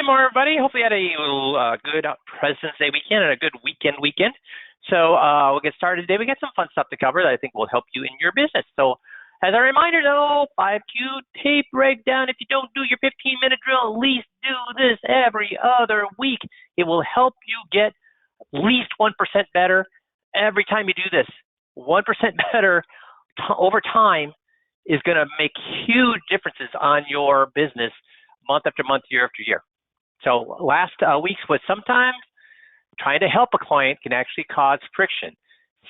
morning, everybody. Hopefully you had a good President's Day weekend and a good weekend. So we'll get started today. We got some fun stuff to cover that I think will help you in your business. So as a reminder, though, 5Q tape breakdown. If you don't do your 15-minute drill, at least do this every other week. It will help you get at least 1% better every time you do this. 1% better over time is going to make huge differences on your business month after month, year after year. So last week's was sometimes trying to help a client can actually cause friction.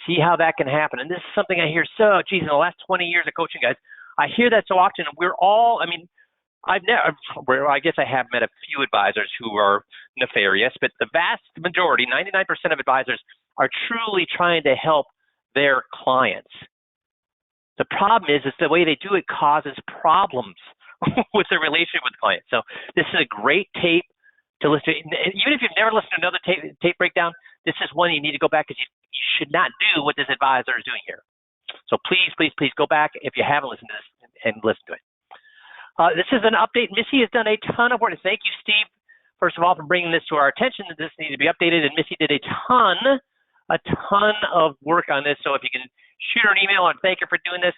See how that can happen. And this is something I hear in the last 20 years of coaching, guys, I hear that so often. We're all, I guess I have met a few advisors who are nefarious, but the vast majority, 99% of advisors, are truly trying to help their clients. The problem is the way they do it causes problems with their relationship with the client. So this is a great tape to listen to. Even if you've never listened to another tape breakdown, this is one you need to go back because you should not do what this advisor is doing here. So please go back if you haven't listened to this and listen to it. This is an update. Missy has done a ton of work. Thank you, Steve, first of all, for bringing this to our attention that this needs to be updated. And Missy did a ton of work on this. So if you can shoot her an email and thank her for doing this.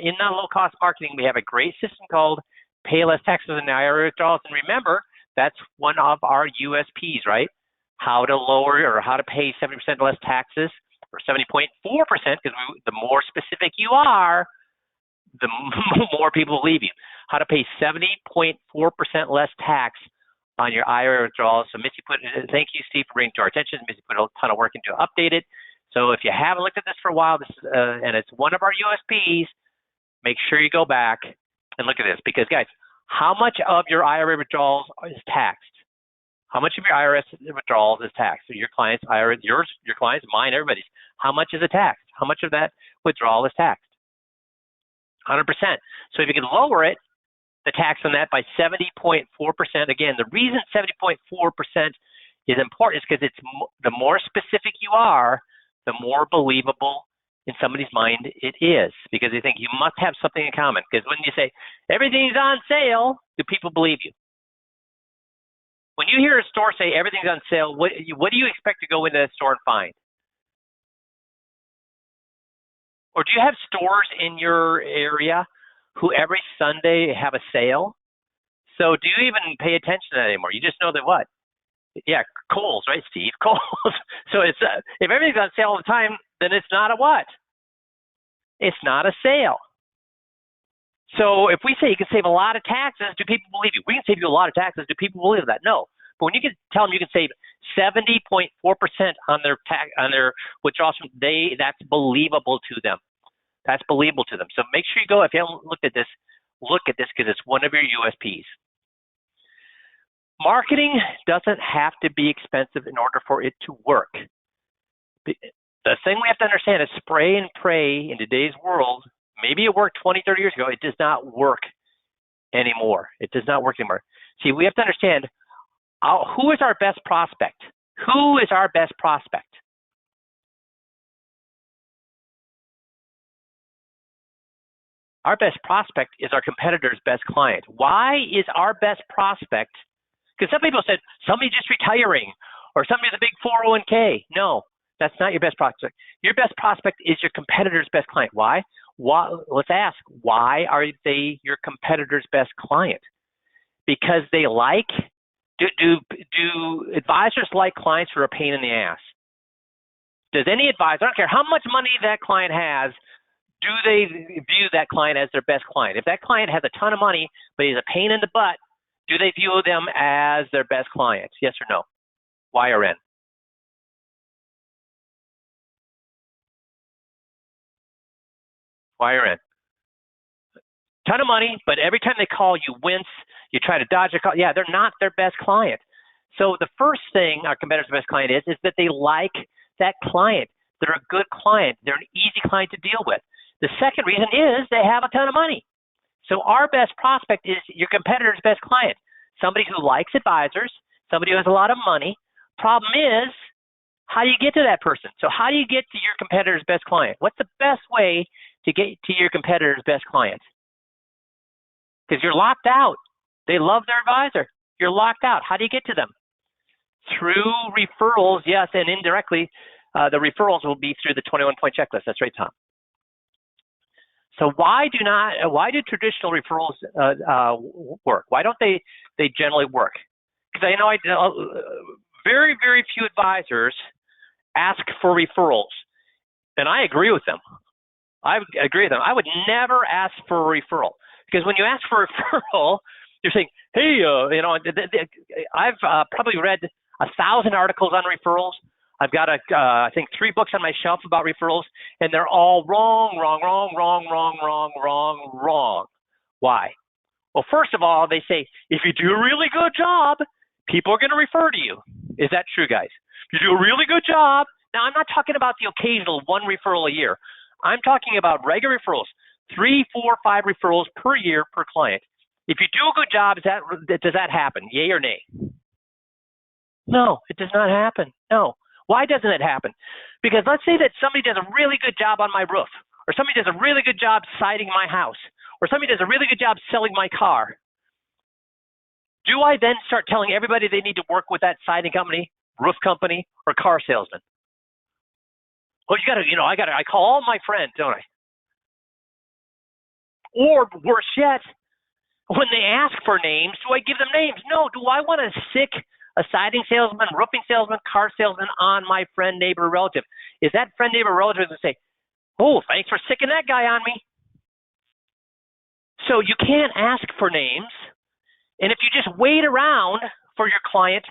In low-cost marketing, we have a great system called Pay Less Taxes and IRA withdrawals. And remember, that's one of our USPs, right? How to lower or how to pay 70% less taxes, or 70.4%, because the more specific you are, the more people believe you. How to pay 70.4% less tax on your IRA withdrawals. So Missy thank you, Steve, for bringing it to our attention. Missy put a ton of work into update it. So if you haven't looked at this for a while, this is, and it's one of our USPs, make sure you go back and look at this. Because, guys, how much of your IRA withdrawals is taxed? How much of your IRS withdrawals is taxed? So your clients' IRA, your clients, mine, everybody's. How much is it taxed? How much of that withdrawal is taxed? 100%. So if you can lower it, the tax on that by 70.4%. Again, the reason 70.4% is important is because it's the more specific you are, the more believable in somebody's mind it is, because they think you must have something in common. Because when you say everything's on sale, do people believe you? When you hear a store say everything's on sale, what do you expect to go into that store and find? Or do you have stores in your area who every Sunday have a sale? So do you even pay attention to that anymore? You just know that what? Yeah, Kohl's, right, Steve? Kohl's. So it's if everything's on sale all the time, then it's not a what? It's not a sale. So if we say you can save a lot of taxes, do people believe you? We can save you a lot of taxes. Do people believe that? No. But when you can tell them you can save 70.4% on their withdrawals, that's believable to them. That's believable to them. So make sure you go, if you haven't looked at this, look at this because it's one of your USPs. Marketing doesn't have to be expensive in order for it to work. The thing we have to understand is spray and pray in today's world. Maybe it worked 20, 30 years ago. It does not work anymore. It does not work anymore. See, we have to understand who is our best prospect? Who is our best prospect? Our best prospect is our competitor's best client. Why is our best prospect? Because some people said, somebody just retiring or somebody with a big 401k. No, that's not your best prospect. Your best prospect is your competitor's best client. Why? Let's ask, why are they your competitor's best client? Because they do advisors like clients who are a pain in the ass? Does any advisor, I don't care how much money that client has, do they view that client as their best client? If that client has a ton of money, but he's a pain in the butt, do they view them as their best client? Yes or no? Y or N? Y or N? Ton of money, but every time they call, you wince. You try to dodge a call. Yeah, they're not their best client. So the first thing our competitor's best client is that they like that client. They're a good client. They're an easy client to deal with. The second reason is they have a ton of money. So our best prospect is your competitor's best client. Somebody who likes advisors, somebody who has a lot of money. Problem is, how do you get to that person? So how do you get to your competitor's best client? What's the best way to get to your competitor's best client? Because you're locked out. They love their advisor. You're locked out. How do you get to them? Through referrals, yes, and indirectly, the referrals will be through the 21-point checklist. That's right, Tom. So why do traditional referrals work? Why don't they generally work? Because I know very, very few advisors ask for referrals, and I agree with them. I would never ask for a referral, because when you ask for a referral, you're saying, hey, I've probably read 1,000 articles on referrals. I've got, I think, 3 books on my shelf about referrals, and they're all wrong. Why? Well, first of all, they say, if you do a really good job, people are going to refer to you. Is that true, guys? If you do a really good job, now I'm not talking about the occasional 1 referral a year. I'm talking about regular referrals, 3, 4, 5 referrals per year per client. If you do a good job, does that happen? Yay or nay? No, it does not happen. No. Why doesn't it happen? Because let's say that somebody does a really good job on my roof, or somebody does a really good job siding my house, or somebody does a really good job selling my car. Do I then start telling everybody they need to work with that siding company, roof company, or car salesman? Well, I call all my friends, don't I? Or worse yet, when they ask for names, do I give them names? No. Do I want to sick a siding salesman, roofing salesman, car salesman on my friend, neighbor, relative? Is that friend, neighbor, relative to say, oh, thanks for sicking that guy on me? So you can't ask for names. And if you just wait around for your client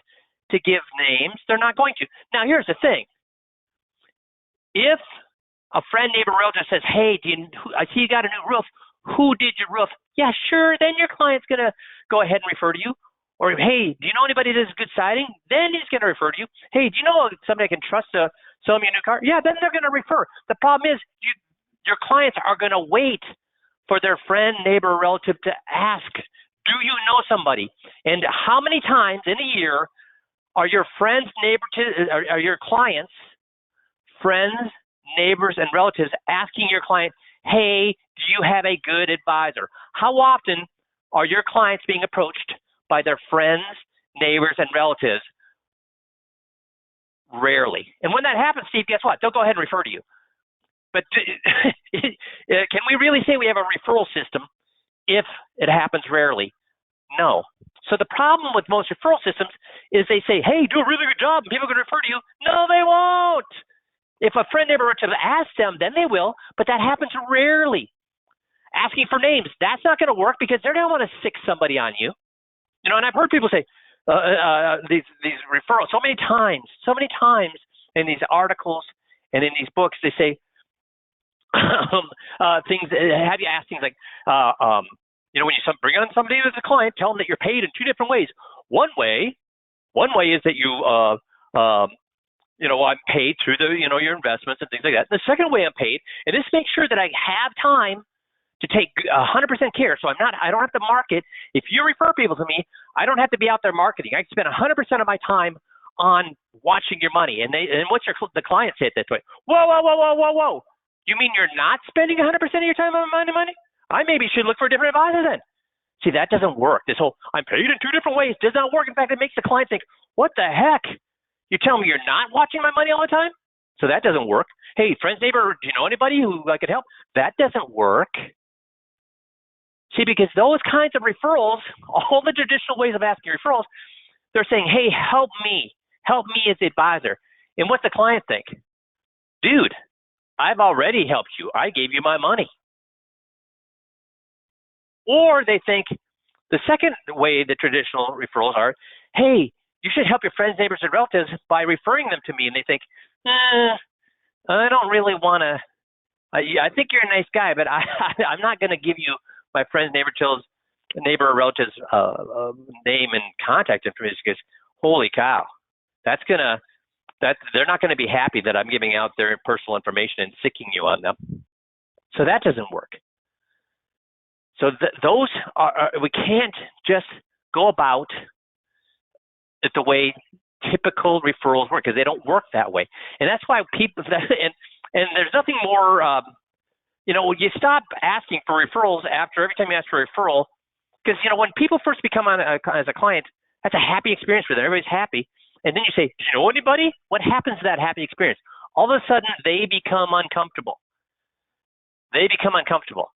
to give names, they're not going to. Now, here's the thing. If a friend, neighbor, relative says, hey, I see you got a new roof. Who did your roof? Yeah, sure. Then your client's going to go ahead and refer to you. Or, hey, do you know anybody that does good siding? Then he's going to refer to you. Hey, do you know somebody I can trust to sell me a new car? Yeah, then they're going to refer. The problem is your clients are going to wait for their friend, neighbor, or relative to ask, do you know somebody? And how many times in a year are your friends, are your clients, friends, neighbors, and relatives asking your client, hey, do you have a good advisor? How often are your clients being approached by their friends, neighbors, and relatives? Rarely. And when that happens, Steve, guess what? They'll go ahead and refer to you. But can we really say we have a referral system if it happens rarely? No. So the problem with most referral systems is they say, hey, do a really good job, and people are going to refer to you. No, they won't. If a friend, neighbor, relative asks them, then they will, but that happens rarely. Asking for names, that's not going to work, because they're going to want to sick somebody on you. And I've heard people say these referrals so many times in these articles and in these books, they say things, have you ask things like, when you bring on somebody as a client, tell them that you're paid in 2 different ways. One way is that I'm paid through your investments and things like that. The second way I'm paid, and this makes sure that I have time to take 100% care. So I don't have to market. If you refer people to me, I don't have to be out there marketing. I spend 100% of my time on watching your money. And what's the client say it this way? Whoa. You mean you're not spending 100% of your time on my money? I maybe should look for a different advisor then. See, that doesn't work. This whole I'm paid in 2 different ways does not work. In fact, it makes the client think, what the heck? You tell me you're not watching my money all the time? So that doesn't work. Hey, friends, neighbor, do you know anybody who I could help? That doesn't work. See, because those kinds of referrals, all the traditional ways of asking referrals, they're saying, hey, help me as the advisor. And what's the client think? Dude, I've already helped you. I gave you my money. Or they think the second way the traditional referrals are, hey, you should help your friends, neighbors, and relatives by referring them to me. And they think, I don't really want to. I think you're a nice guy, but I'm not going to give you my friend's neighbor or relative's name and contact information, because holy cow, they're not going to be happy that I'm giving out their personal information and sicking you on them. So that doesn't work. So those we can't just go about it the way typical referrals work, because they don't work that way. And that's why people and there's nothing more. You stop asking for referrals every time you ask for a referral, because when people first become on as a client, That's a happy experience for them. Everybody's happy. And then you say, do you know anybody? What happens to that happy experience? All of a sudden, they become uncomfortable. They become uncomfortable.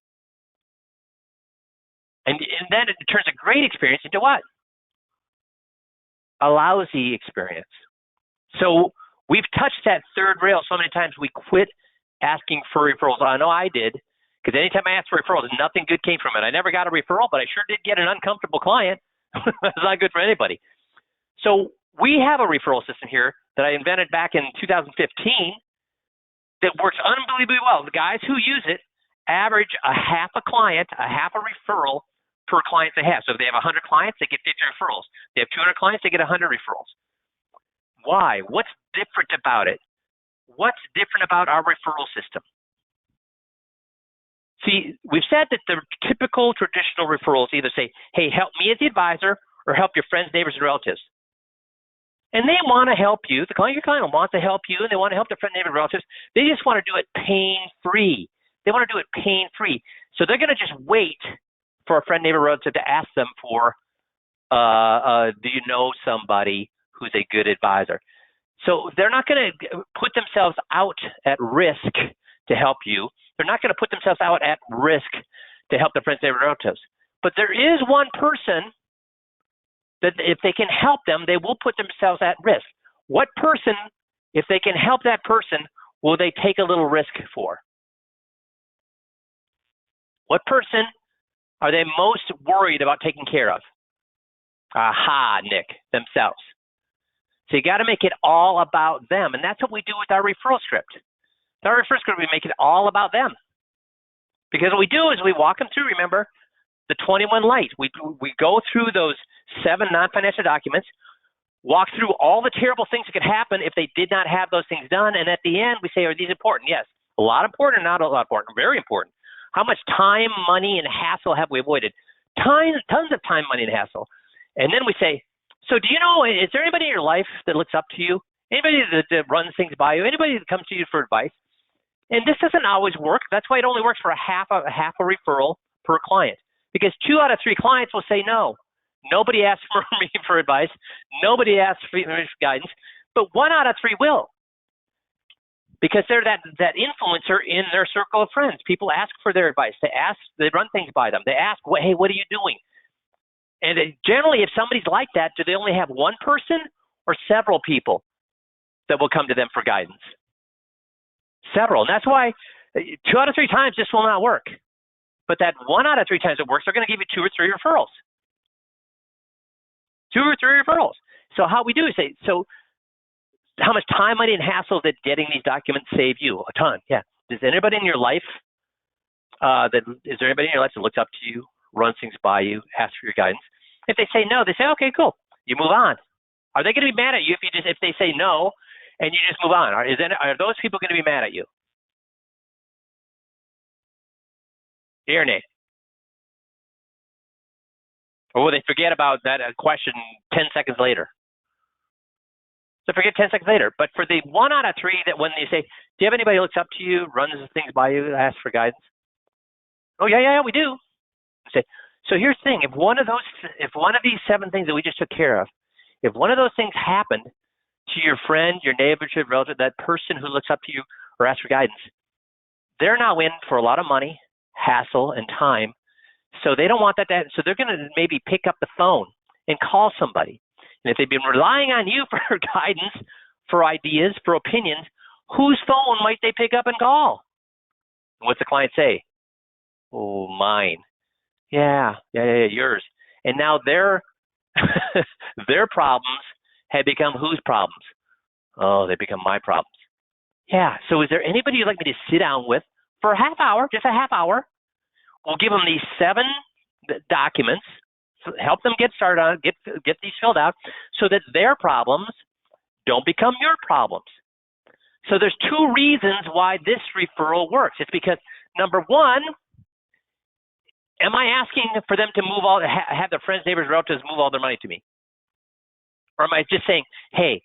And then it turns a great experience into what? A lousy experience. So we've touched that third rail so many times we quit asking for referrals. I know I did, because anytime I asked for referrals, nothing good came from it. I never got a referral, but I sure did get an uncomfortable client. That's not good for anybody. So we have a referral system here that I invented back in 2015 that works unbelievably well. The guys who use it average a half a referral per client they have. So if they have 100 clients, they get 50 referrals. They have 200 clients, they get 100 referrals. Why? What's different about it? What's different about our referral system? See, we've said that the typical traditional referrals either say, hey, help me as the advisor, or help your friends, neighbors, and relatives. And they want to help you. Your client wants to help you, and they want to help their friends, neighbors, and relatives. They just want to do it pain-free. They want to do it pain-free. So they're going to just wait for a friend, neighbor, relative to ask them for, do you know somebody who's a good advisor? So they're not going to put themselves out at risk to help you. They're not going to put themselves out at risk to help their friends, neighbors, relatives. But there is one person that if they can help them, they will put themselves at risk. What person, if they can help that person, will they take a little risk for? What person are they most worried about taking care of? Aha, Nick, themselves. So you got to make it all about them. And that's what we do with our referral script. With our referral script, we make it all about them. Because what we do is we walk them through, remember, the 21 light. We go through those 7 non-financial documents, walk through all the terrible things that could happen if they did not have those things done. And at the end, we say, are these important? Yes. A lot important, not a lot important, very important. How much time, money, and hassle have we avoided? Tons of time, money, and hassle. And then we say, so do you know, is there anybody in your life that looks up to you? Anybody that runs things by you? Anybody that comes to you for advice? And this doesn't always work. That's why it only works for a half a referral per client. Because 2 out of 3 clients will say no. Nobody asks for me for advice. Nobody asks for guidance. But 1 out of 3 will. Because they're that influencer in their circle of friends. People ask for their advice. They run things by them. They ask, hey, what are you doing? And generally, if somebody's like that, do they only have one person or several people that will come to them for guidance? Several. And that's why 2 out of 3 times this will not work. But that 1 out of 3 times it works, they're going to give you 2 or 3 referrals. 2 or 3 referrals. So how we do is say, so how much time, money, and hassle did getting these documents save you? A ton, yeah. Is anybody in your life that looks up to you, runs things by you, asks for your guidance? If they say no, they say, okay, cool. You move on. Are they going to be mad at you if they say no and you just move on? Are those people going to be mad at you? Yay or nay? Or will they forget about that question 10 seconds later? So forget 10 seconds later. But for the 1 out of 3 that when they say, do you have anybody who looks up to you, runs things by you, asks for guidance? Oh, yeah, we do. Say, so here's the thing. If one of these 7 things that we just took care of, if one of those things happened to your friend, your neighbor, your relative, that person who looks up to you or asks for guidance, they're now in for a lot of money, hassle, and time. So they don't want that. So they're going to maybe pick up the phone and call somebody. And if they've been relying on you for guidance, for ideas, for opinions, whose phone might they pick up and call? What's the client say? Oh, mine. Yeah, yours. And now their problems have become whose problems? Oh, they become my problems. Yeah, so is there anybody you'd like me to sit down with for a half hour, just a half hour? We'll give them these 7 documents, help them get started on it, get these filled out so that their problems don't become your problems. So there's 2 reasons why this referral works. It's because, number 1, am I asking for them to have their friends, neighbors, relatives move all their money to me? Or am I just saying, hey,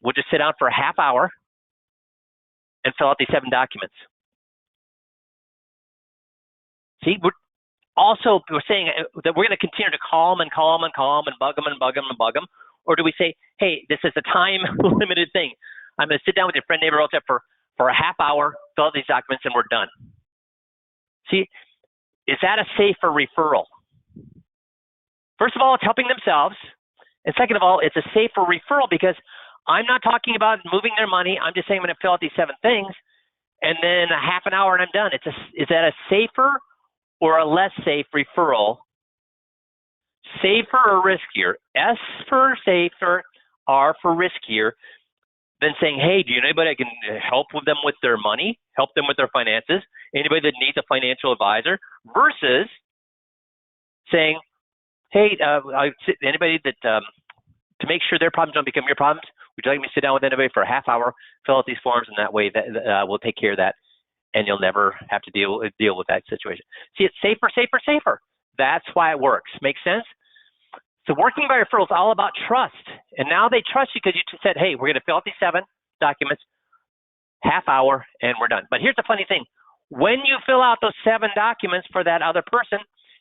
we'll just sit down for a half hour and fill out these 7 documents? See, also we're saying that we're going to continue to call them and call them and call them and bug them and bug them and bug them? Or do we say, hey, this is a time-limited thing. I'm going to sit down with your friend, neighbor, relative for a half hour, fill out these documents, and we're done. See, is that a safer referral? First of all, it's helping themselves. And second of all, it's a safer referral because I'm not talking about moving their money. I'm just saying I'm going to fill out these 7 things, and then a half an hour and I'm done. Is that a safer or a less safe referral? Safer or riskier? S for safer, R for riskier, than saying, hey, do you know anybody that can help with them with their money, help them with their finances, anybody that needs a financial advisor, versus saying, hey, anybody that, to make sure their problems don't become your problems, would you like me to sit down with anybody for a half hour, fill out these forms, and that way that we'll take care of that, and you'll never have to deal with that situation. See, it's safer, safer, safer. That's why it works. Make sense? So working by referral is all about trust. And now they trust you because you said, hey, we're going to fill out these 7 documents, half hour, and we're done. But here's the funny thing. When you fill out those 7 documents for that other person,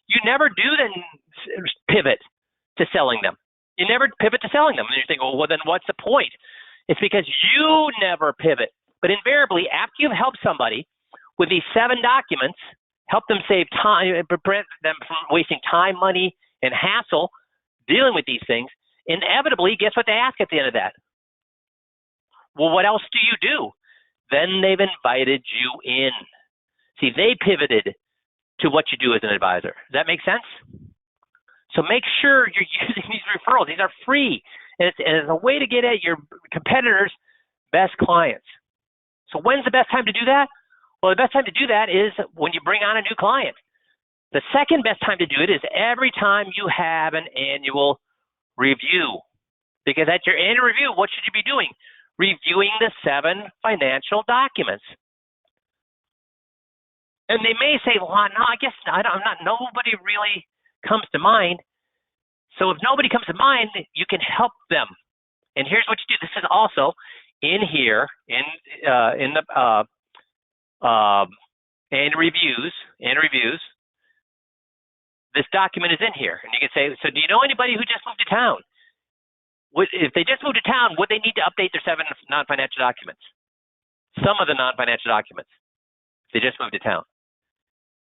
you never do then pivot to selling them. You never pivot to selling them. And you think, well, then what's the point? It's because you never pivot. But invariably, after you've helped somebody with these 7 documents, help them save time, prevent them from wasting time, money, and hassle dealing with these things, inevitably, guess what they ask at the end of that? Well, what else do you do? Then they've invited you in. See, they pivoted to what you do as an advisor. Does that make sense? So make sure you're using these referrals. These are free, and it's a way to get at your competitors' best clients. So when's the best time to do that? Well, the best time to do that is when you bring on a new client. The second best time to do it is every time you have an annual review. Because at your annual review, what should you be doing? Reviewing the 7 financial documents. And they may say, well, no, I guess nobody really comes to mind. So if nobody comes to mind, you can help them. And here's what you do. This is also in here, in the annual reviews. This document is in here, and you can say, so do you know anybody who just moved to town? If they just moved to town, would they need to update their 7 non-financial documents? Some of the non-financial documents, if they just moved to town.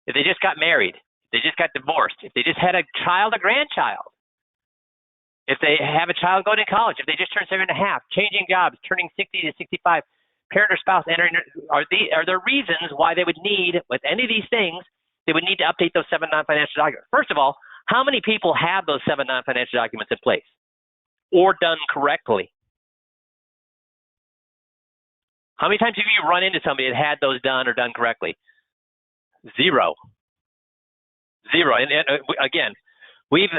If they just got married, if they just got divorced, if they just had a child, a grandchild, if they have a child going to college, if they just turned 7 and a half, changing jobs, turning 60 to 65, parent or spouse entering, are there reasons why they would need, with any of these things, they would need to update those 7 non-financial documents? First of all, how many people have those 7 non-financial documents in place or done correctly? How many times have you run into somebody that had those done or done correctly? 0. And again, we've,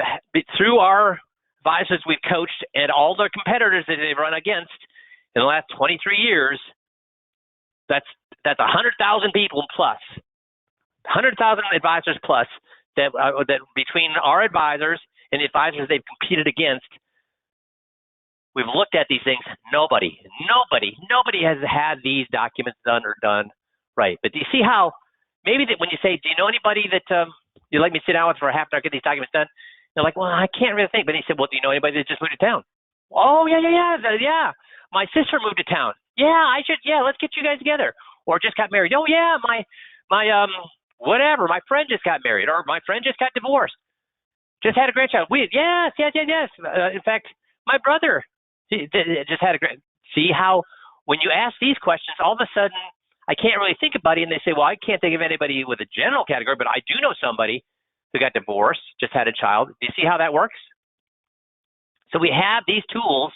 through our advisors we've coached and all the competitors that they've run against in the last 23 years, that's 100,000 people plus. 100,000 advisors plus that between our advisors and the advisors they've competed against, we've looked at these things. Nobody has had these documents done or done right. But do you see how maybe that when you say, do you know anybody that you'd like me to sit down with for a half an hour, get these documents done? They're like, well, I can't really think. But he said, well, do you know anybody that just moved to town? Oh, yeah. My sister moved to town. Yeah, let's get you guys together. Or just got married. Oh, yeah, my whatever, my friend just got married, or my friend just got divorced, just had a grandchild. Yes. In fact, my brother just had a grand. See how when you ask these questions, all of a sudden, I can't really think of anybody, and they say, well, I can't think of anybody with a general category, but I do know somebody who got divorced, just had a child. Do you see how that works? So we have these tools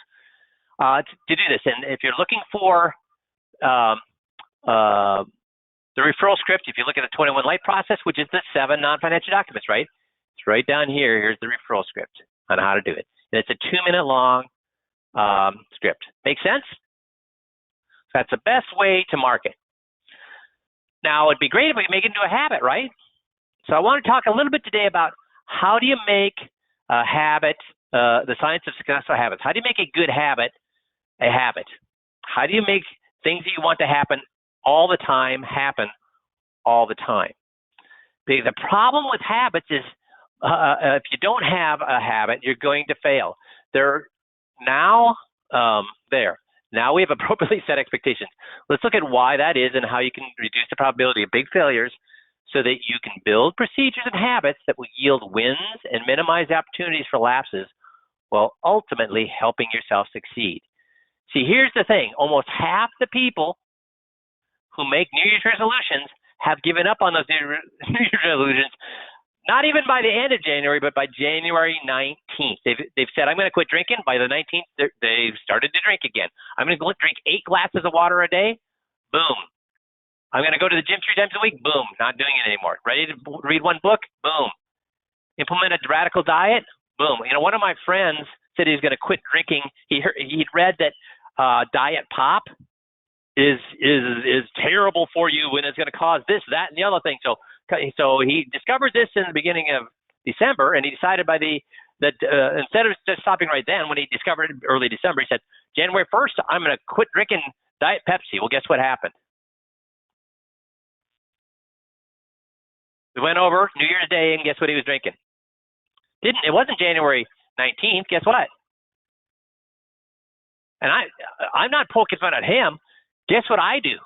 to do this, and if you're looking for the referral script, if you look at the 21 Light process, which is the 7 non-financial documents, right? It's right down here. Here's the referral script on how to do it. And it's a 2-minute long script. Make sense? That's the best way to market. Now, it'd be great if we make it into a habit, right? So I want to talk a little bit today about how do you make a habit, the science of successful habits. How do you make a good habit a habit? How do you make things that you want to happen all the time happen all the time? The problem with habits is if you don't have a habit, you're going to fail. Now, now we have appropriately set expectations. Let's look at why that is and how you can reduce the probability of big failures so that you can build procedures and habits that will yield wins and minimize opportunities for lapses while ultimately helping yourself succeed. See, here's the thing. Almost half the people who make New Year's resolutions have given up on those New Year's resolutions, not even by the end of January, but by January 19th. They've said, I'm going to quit drinking. By the 19th, they've started to drink again. I'm going to drink 8 glasses of water a day. Boom. I'm going to go to the gym 3 times a week. Boom. Not doing it anymore. Ready to read 1 book? Boom. Implement a radical diet? Boom. One of my friends said he was going to quit drinking. He'd read that diet pop is terrible for you when it's going to cause this, that, and the other thing. So he discovered this in the beginning of December, and he decided that instead of just stopping right then, when he discovered it early December, he said, January 1st, I'm going to quit drinking Diet Pepsi. Well, guess what happened? We went over New Year's Day, and guess what he was drinking? It wasn't January 19th. Guess what? And I'm not poking fun at him. Guess what I do?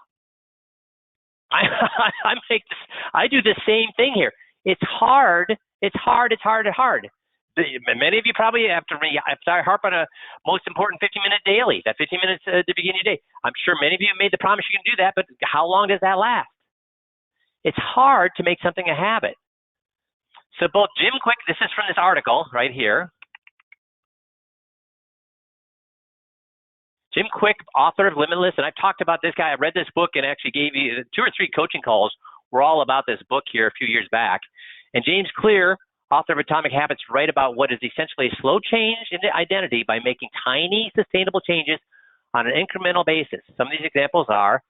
I do the same thing here. It's hard. Many of you probably after I harp on a most important 15-minute daily, that 15 minutes at the beginning of your day. I'm sure many of you have made the promise you can do that, but how long does that last? It's hard to make something a habit. So both Jim Kwik, this is from this article right here. Jim Kwik, author of Limitless, and I've talked about this guy. I read this book and actually gave you 2 or 3 coaching calls were all about this book here a few years back. And James Clear, author of Atomic Habits, write about what is essentially a slow change in identity by making tiny, sustainable changes on an incremental basis. Some of these examples are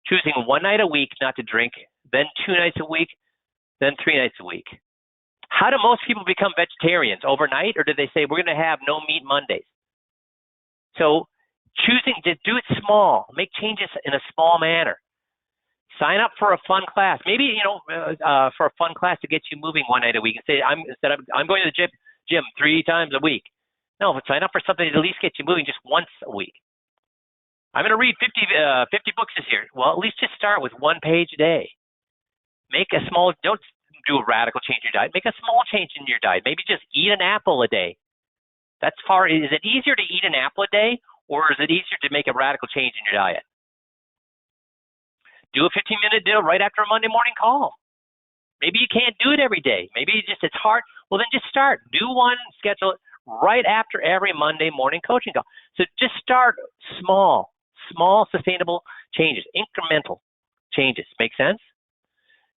choosing 1 night a week not to drink, then 2 nights a week, then 3 nights a week. How do most people become vegetarians? Overnight, or do they say, we're going to have no meat Mondays? So choosing to do it small, make changes in a small manner. Sign up for a fun class. Maybe, for a fun class to get you moving 1 night a week and say, I'm going to the gym 3 times a week. No, but sign up for something that at least gets you moving just once a week. I'm going to read 50 books this year. Well, at least just start with 1 page a day. Don't do a radical change in your diet. Make a small change in your diet. Maybe just eat an apple a day. Is it easier to eat an apple a day, or is it easier to make a radical change in your diet? Do a 15-minute deal right after a Monday morning call. Maybe you can't do it every day. Maybe it's hard. Well, then just start. Do one, schedule it right after every Monday morning coaching call. So just start small, sustainable changes, incremental changes. Make sense?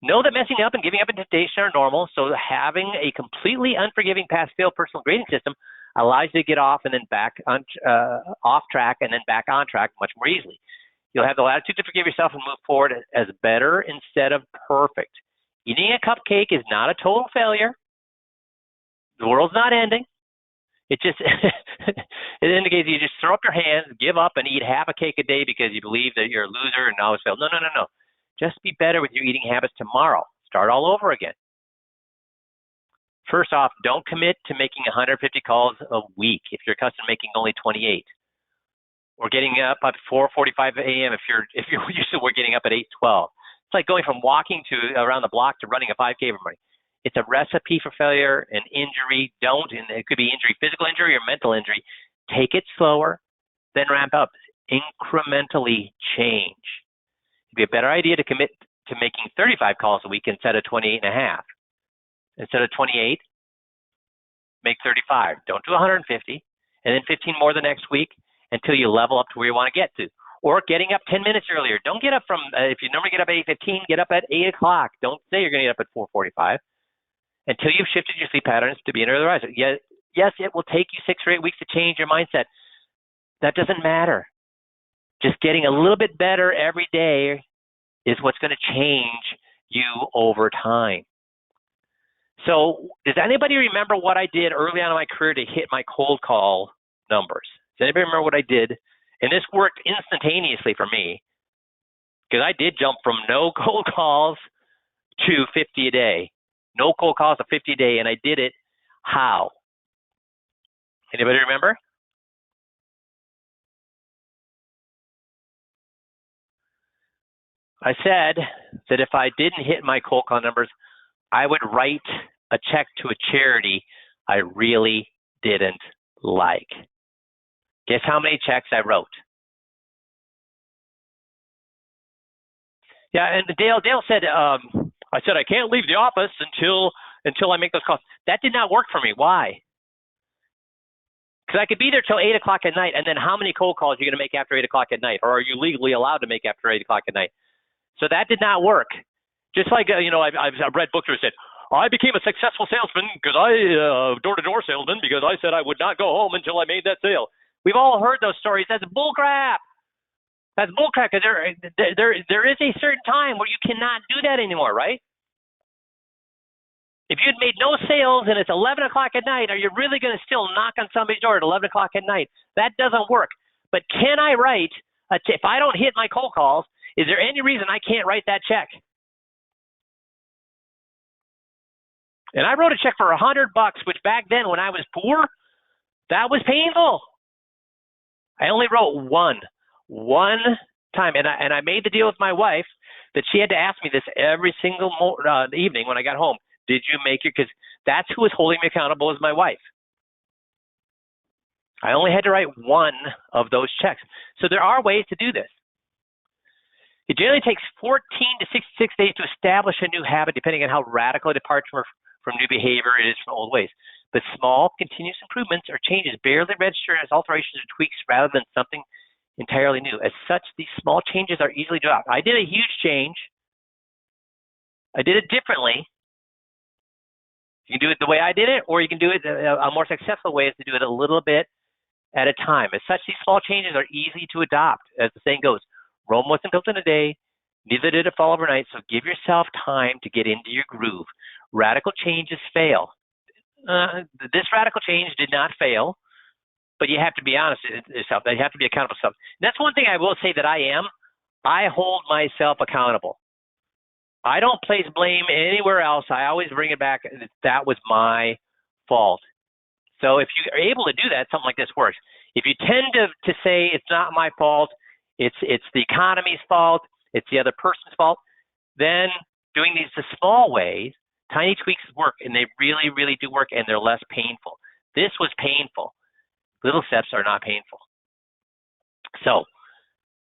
Know that messing up and giving up in temptation are normal, so having a completely unforgiving pass-fail personal grading system allows you to get off and then back on off track and then back on track much more easily. You'll have the latitude to forgive yourself and move forward as better instead of perfect. Eating a cupcake is not a total failure. The world's not ending. It just it indicates you just throw up your hands, give up, and eat half a cake a day because you believe that you're a loser and always fail. No. Just be better with your eating habits tomorrow. Start all over again. First off, don't commit to making 150 calls a week if you're accustomed to making only 28. Or getting up at 4:45 a.m. if you're used to getting up at 8:12. It's like going from walking around the block to running a 5K every morning. It's a recipe for failure and injury. And it could be injury, physical injury or mental injury. Take it slower, then ramp up. Incrementally change. It'd be a better idea to commit to making 35 calls a week instead of 28 and a half. Instead of 28, make 35. Don't do 150, and then 15 more the next week until you level up to where you want to get to. Or getting up 10 minutes earlier. Don't get up if you normally get up at 8:15, get up at 8 o'clock. Don't say you're going to get up at 4:45 until you've shifted your sleep patterns to be an early riser. Yes, it will take you 6 or 8 weeks to change your mindset. That doesn't matter. Just getting a little bit better every day is what's going to change you over time. So does anybody remember what I did early on in my career to hit my cold call numbers? Does anybody remember what I did? And this worked instantaneously for me because I did jump from no cold calls to 50 a day. no cold calls, a 50-day, and I did it. How? Anybody remember? I said that if I didn't hit my cold call numbers, I would write a check to a charity I really didn't like. Guess how many checks I wrote? Yeah, and Dale said, I said I can't leave the office until I make those calls. That did not work for me. Why? Because I could be there till 8 o'clock at night, and then how many cold calls are you going to make after 8 o'clock at night, or are you legally allowed to make after 8 o'clock at night? So that did not work. Just like I've read books where it said, I became a successful salesman because door-to-door salesman because I said I would not go home until I made that sale. We've all heard those stories. That's bull crap. That's bull crap because there is a certain time where you cannot do that anymore, right? If you had made no sales and it's 11 o'clock at night, are you really going to still knock on somebody's door at 11 o'clock at night? That doesn't work. But can I write, if I don't hit my cold calls, is there any reason I can't write that check? And I wrote a check for $100, which back then when I was poor, that was painful. I only wrote one time, and I made the deal with my wife that she had to ask me this every single evening when I got home. Did you make it? Because that's who was holding me accountable was my wife. I only had to write one of those checks. So there are ways to do this. It generally takes 14 to 66 days to establish a new habit, depending on how radical a departure from new behavior it is from old ways. But small, continuous improvements or changes barely register as alterations or tweaks rather than something entirely new. As such, these small changes are easily dropped. I did a huge change. I did it differently. You can do it the way I did it, or you can do it a more successful way is to do it a little bit at a time. As such, these small changes are easy to adopt. As the saying goes, Rome wasn't built in a day, neither did it fall overnight, so give yourself time to get into your groove. Radical changes fail. This radical change did not fail, but you have to be honest with yourself. You have to be accountable for yourself. That's one thing I will say that I am. I hold myself accountable. I don't place blame anywhere else. I always bring it back. That was my fault. So if you are able to do that, something like this works. If you tend to say it's not my fault, it's the economy's fault, it's the other person's fault, then doing these the small ways, tiny tweaks work, and they really, really do work, and they're less painful. This was painful. Little steps are not painful. So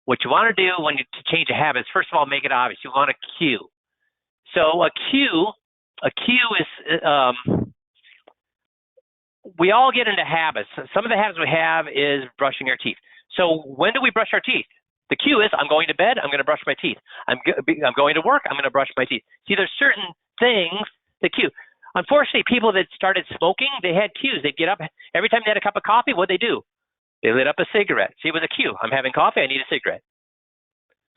what you want to do when you change a habit is, first of all, make it obvious. You want a cue. So a cue is, we all get into habits. Some of the habits we have is brushing our teeth. So when do we brush our teeth? The cue is, I'm going to bed, I'm going to brush my teeth. I'm going to work, I'm going to brush my teeth. See, there's certain things that cue. Unfortunately, people that started smoking, they had cues. They'd get up, every time they had a cup of coffee, what'd they do? They lit up a cigarette. See, it was a cue. I'm having coffee, I need a cigarette.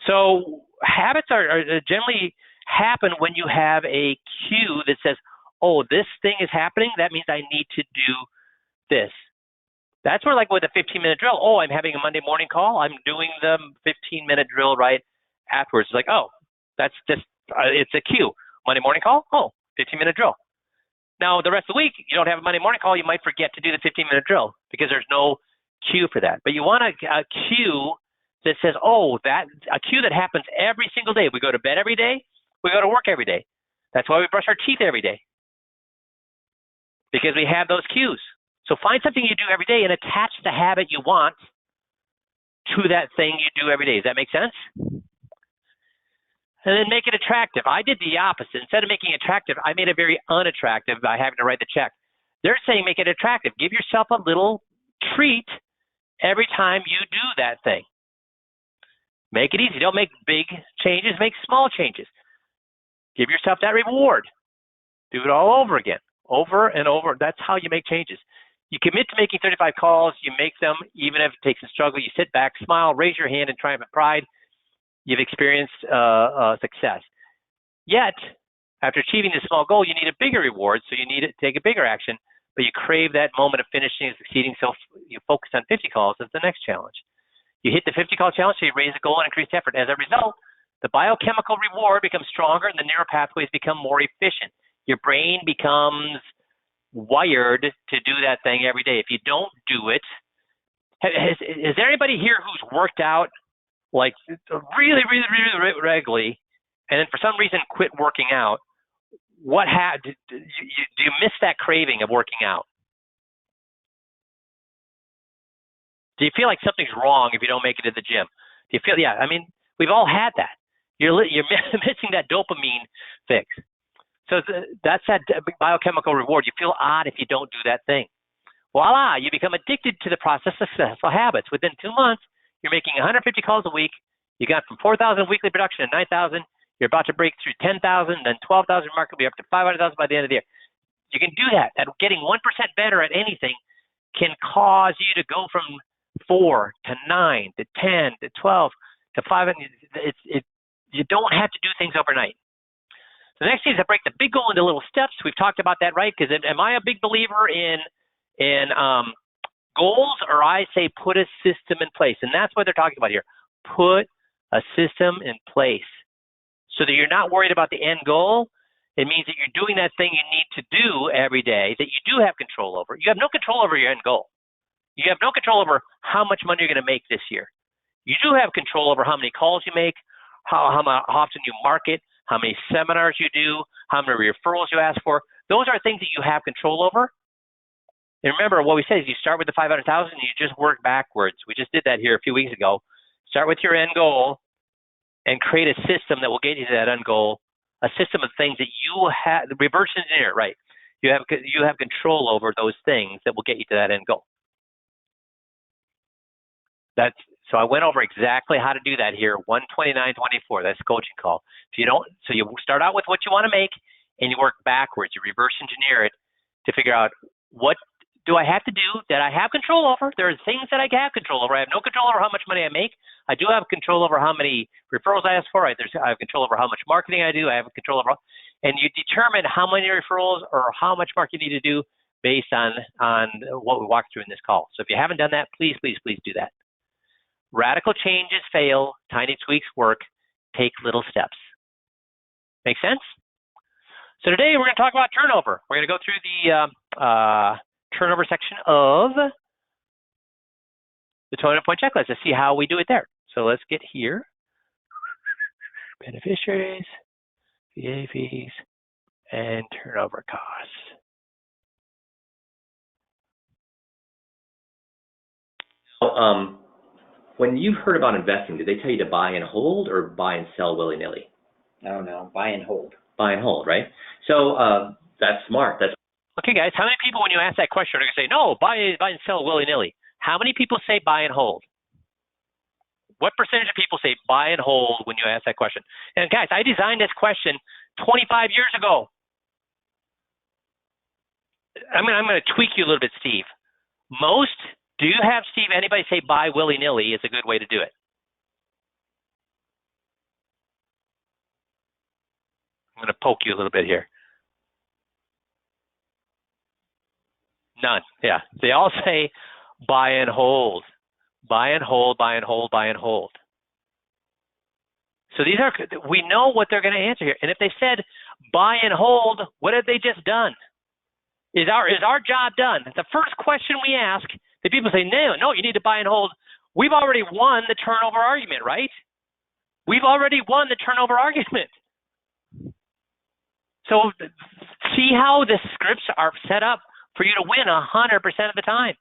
So habits are generally happen when you have a cue that says, oh, this thing is happening, that means I need to do this. That's where, like with a 15-minute drill, oh, I'm having a Monday morning call, I'm doing the 15-minute drill right afterwards. It's like, oh, that's just, it's a cue. Monday morning call, oh, 15-minute drill. Now, the rest of the week, you don't have a Monday morning call, you might forget to do the 15-minute drill because there's no cue for that. But you want a cue that says, oh, a cue that happens every single day. We go to bed every day, we go to work every day. That's why we brush our teeth every day, because we have those cues. So find something you do every day and attach the habit you want to that thing you do every day. Does that make sense? And then make it attractive. I did the opposite. Instead of making it attractive, I made it very unattractive by having to write the check. They're saying make it attractive. Give yourself a little treat every time you do that thing. Make it easy. Don't make big changes. Make small changes. Give yourself that reward. Do it all over again, over and over. That's how you make changes. You commit to making 35 calls. You make them, even if it takes a struggle. You sit back, smile, raise your hand in triumph and pride. You've experienced success. Yet, after achieving this small goal, you need a bigger reward, so you need to take a bigger action, but you crave that moment of finishing and succeeding, so you focus on 50 calls as the next challenge. You hit the 50-call challenge, so you raise the goal and increase effort. As a result, the biochemical reward becomes stronger and the neural pathways become more efficient. Your brain becomes wired to do that thing every day. If you don't do it, is there anybody here who's worked out like really, really, really regularly, and then for some reason quit working out? Do you miss that craving of working out? Do you feel like something's wrong if you don't make it to the gym? Do you feel? Yeah, I mean, we've all had that. You're missing that dopamine fix. So that's that biochemical reward. You feel odd if you don't do that thing. Voila, you become addicted to the process of successful habits. Within 2 months, you're making 150 calls a week. You got from 4,000 weekly production to 9,000. You're about to break through 10,000, then 12,000 mark will be up to 500,000 by the end of the year. You can do that. That getting 1% better at anything can cause you to go from 4 to 9 to 10 to 12 to 5. You don't have to do things overnight. The next thing is to break the big goal into little steps. We've talked about that, right? Because am I a big believer in goals, or I say put a system in place? And that's what they're talking about here. Put a system in place so that you're not worried about the end goal. It means that you're doing that thing you need to do every day that you do have control over. You have no control over your end goal. You have no control over how much money you're going to make this year. You do have control over how many calls you make, how often you market, how many seminars you do, how many referrals you ask for. Those are things that you have control over. And remember, what we said is you start with the 500,000 and you just work backwards. We just did that here a few weeks ago. Start with your end goal and create a system that will get you to that end goal, a system of things that you have, reverse engineer, right? You have control over those things that will get you to that end goal. So I went over exactly how to do that here, 129.24, that's coaching call. So you start out with what you want to make and you work backwards. You reverse engineer it to figure out, what do I have to do that I have control over? There are things that I have control over. I have no control over how much money I make. I do have control over how many referrals I ask for. I have control over how much marketing I do. I have control over, and you determine how many referrals or how much marketing you need to do based on what we walked through in this call. So if you haven't done that, please, please, please do that. Radical changes fail, tiny tweaks work, take little steps. Make sense? So today we're going to talk about turnover. We're going to go through the turnover section of the 20-point checklist to see how we do it there. So let's get here. Beneficiaries, VA fees, and turnover costs. When you've heard about investing, did they tell you to buy and hold or buy and sell willy-nilly? I don't know. Buy and hold. Buy and hold, right? So that's smart. Okay, guys, how many people, when you ask that question, are going to say, no, buy and sell willy-nilly? How many people say buy and hold? What percentage of people say buy and hold when you ask that question? And guys, I designed this question 25 years ago. I'm going to tweak you a little bit, Steve. Do you have, Steve, anybody say buy willy-nilly is a good way to do it? I'm going to poke you a little bit here. None. Yeah. They all say buy and hold. Buy and hold, buy and hold, buy and hold. So we know what they're going to answer here. And if they said buy and hold, what have they just done? Is our job done? The first question we ask, the people say, no, you need to buy and hold. We've already won the turnover argument, right? We've already won the turnover argument. So see how the scripts are set up for you to win 100% of the time.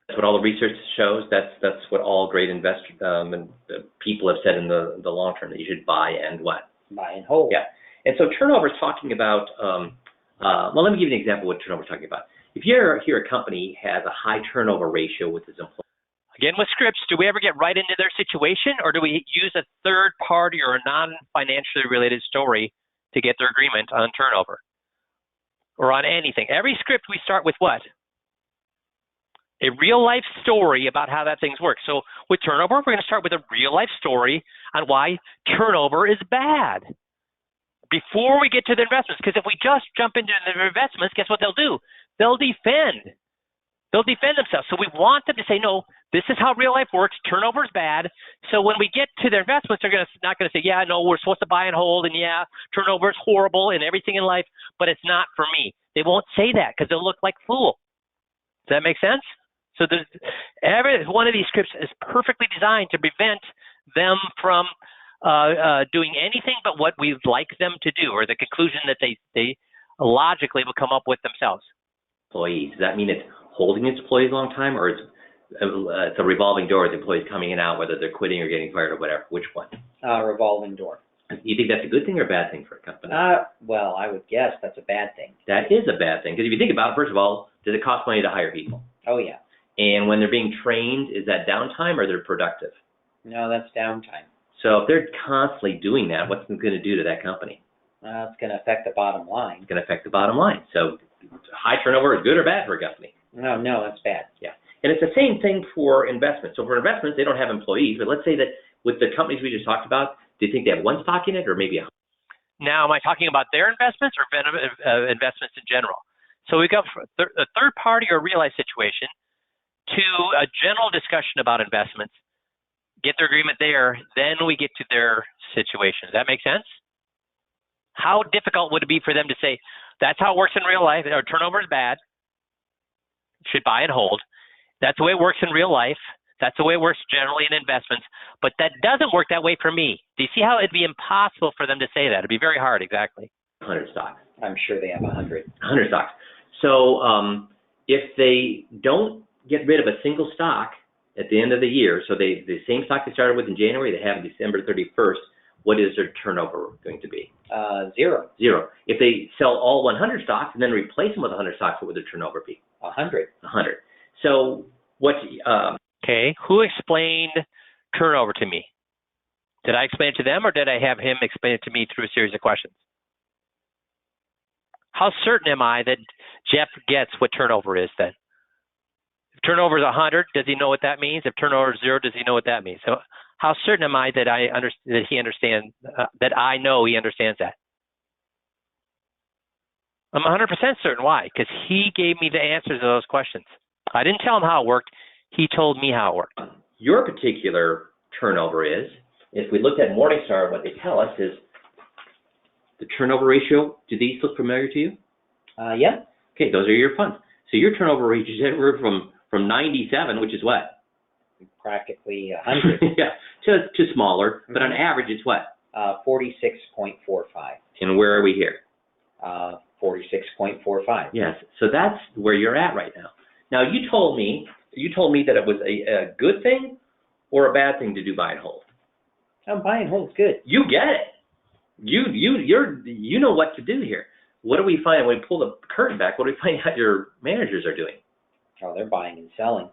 That's what all the research shows. That's what all great investors and people have said in the long term, that you should buy and what? Buy and hold. Yeah. And so turnover is talking about, well, let me give you an example of what turnover is talking about. If you hear a company has a high turnover ratio with its employees. Again, with scripts, do we ever get right into their situation, or do we use a third party or a non-financially related story to get their agreement on turnover or on anything? Every script we start with what? A real life story about how that things work. So with turnover, we're going to start with a real life story on why turnover is bad before we get to the investments. Because if we just jump into the investments, guess what they'll do? They'll defend. They'll defend themselves. So we want them to say, no, This is how real life works. Turnover is bad. So when we get to their investments, they're not going to say, yeah, no, we're supposed to buy and hold, and yeah, turnover is horrible and everything in life, but it's not for me. They won't say that because they'll look like fool. Does that make sense? So every one of these scripts is perfectly designed to prevent them from doing anything but what we'd like them to do, or the conclusion that they logically will come up with themselves. Employees, does that mean it's holding its employees a long time, or it's a revolving door with employees coming in and out, whether they're quitting or getting fired or whatever? Which one? Revolving door. You think that's a good thing or a bad thing for a company? Well, I would guess that's a bad thing. That is a bad thing, because if you think about it, first of all, does it cost money to hire people? Oh, yeah. And when they're being trained, is that downtime or they're productive? No, that's downtime. So if they're constantly doing that, what's it going to do to that company? It's going to affect the bottom line. It's going to affect the bottom line. So high turnover is good or bad for a company? No, that's bad. Yeah. And it's the same thing for investments. So for investments, they don't have employees, but let's say that with the companies we just talked about, do you think they have one stock in it or maybe a? Now, am I talking about their investments or investments in general? So we go from a third party or real life situation to a general discussion about investments, get their agreement there, then we get to their situation. Does that make sense? How difficult would it be for them to say, that's how it works in real life, or turnover is bad, should buy and hold. That's the way it works in real life. That's the way it works generally in investments. But that doesn't work that way for me. Do you see how it'd be impossible for them to say that? It'd be very hard, exactly. 100 stocks. I'm sure they have 100. 100 stocks. So if they don't get rid of a single stock at the end of the year, so the same stock they started with in January, they have December 31st, what is their turnover going to be? 0. 0. If they sell all 100 stocks and then replace them with 100 stocks, what would their turnover be? 100. 100. So what? Okay. Who explained turnover to me? Did I explain it to them, or did I have him explain it to me through a series of questions? How certain am I that Jeff gets what turnover is then? If turnover is 100, does he know what that means? If turnover is 0, does he know what that means? So how certain am I that he understands, that I know he understands that? I'm 100% certain. Why? Because he gave me the answers to those questions. I didn't tell him how it worked. He told me how it worked. Your particular turnover is, if we looked at Morningstar, what they tell us is the turnover ratio. Do these look familiar to you? Yeah. Okay, those are your funds. So your turnover ratio is everywhere from 97, which is what? Practically 100. Yeah, to smaller, but on average it's what? 46.45. And where are we here? 46.45. Yes, so that's where you're at right now. Now you told me that it was a good thing or a bad thing to do buy and hold. Buy and hold's good. You get it. You know what to do here. What do we find when we pull the curtain back? What do we find out your managers are doing? Oh, they're buying and selling.